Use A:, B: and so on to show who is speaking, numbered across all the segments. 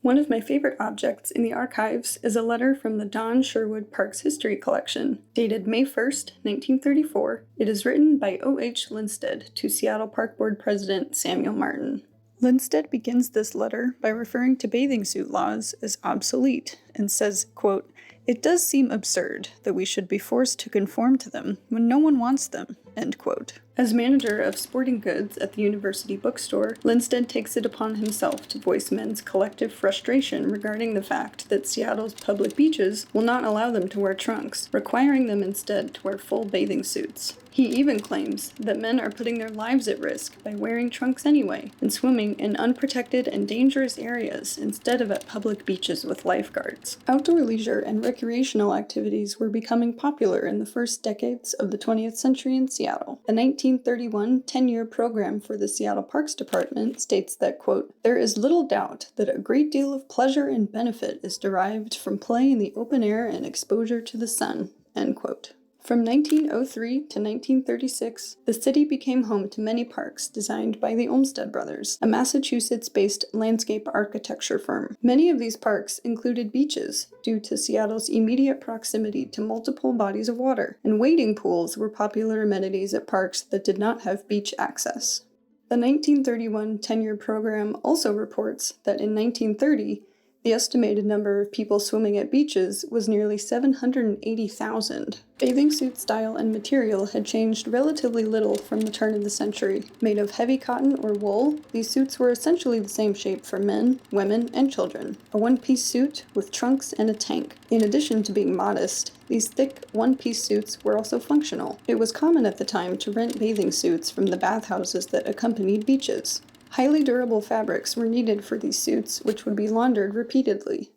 A: One of my favorite objects in the archives is a letter from the Don Sherwood Parks History Collection, dated May 1st, 1934. It is written by O.H. Linstead to Seattle Park Board President Samuel Martin. Linstead begins this letter by referring to bathing suit laws as obsolete and says, quote, "It does seem absurd that we should be forced to conform to them when no one wants them," end quote. As manager of sporting goods at the university bookstore, Linstead takes it upon himself to voice men's collective frustration regarding the fact that Seattle's public beaches will not allow them to wear trunks, requiring them instead to wear full bathing suits. He even claims that men are putting their lives at risk by wearing trunks anyway and swimming in unprotected and dangerous areas instead of at public beaches with lifeguards. Outdoor leisure and recreational activities were becoming popular in the first decades of the 20th century in Seattle. The 1931 10-year program for the Seattle Parks Department states that, quote, "There is little doubt that a great deal of pleasure and benefit is derived from play in the open air and exposure to the sun," end quote. From 1903 to 1936, the city became home to many parks designed by the Olmsted Brothers, a Massachusetts-based landscape architecture firm. Many of these parks included beaches due to Seattle's immediate proximity to multiple bodies of water, and wading pools were popular amenities at parks that did not have beach access. The 1931 10-year program also reports that in 1930, the estimated number of people swimming at beaches was nearly 780,000. Bathing suit style and material had changed relatively little from the turn of the century. Made of heavy cotton or wool, these suits were essentially the same shape for men, women, and children. A one-piece suit with trunks and a tank. In addition to being modest, these thick, one-piece suits were also functional. It was common at the time to rent bathing suits from the bathhouses that accompanied beaches. Highly durable fabrics were needed for these suits, which would be laundered repeatedly.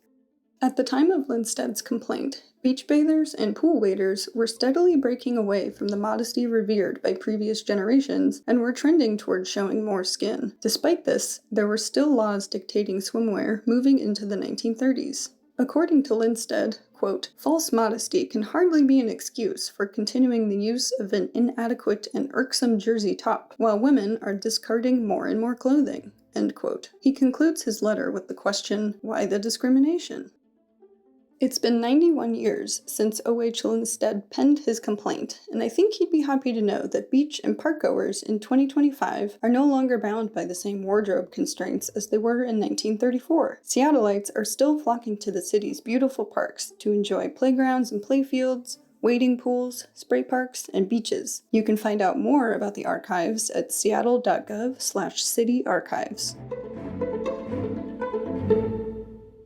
A: At the time of Linstead's complaint, beach bathers and pool waders were steadily breaking away from the modesty revered by previous generations and were trending towards showing more skin. Despite this, there were still laws dictating swimwear moving into the 1930s. According to Linstead, quote, "False modesty can hardly be an excuse for continuing the use of an inadequate and irksome jersey top, while women are discarding more and more clothing," end quote. He concludes his letter with the question, why the discrimination? It's been 91 years since O.H. Linstead penned his complaint, and I think he'd be happy to know that beach and parkgoers in 2025 are no longer bound by the same wardrobe constraints as they were in 1934. Seattleites are still flocking to the city's beautiful parks to enjoy playgrounds and playfields, wading pools, spray parks, and beaches. You can find out more about the archives at seattle.gov/cityarchives.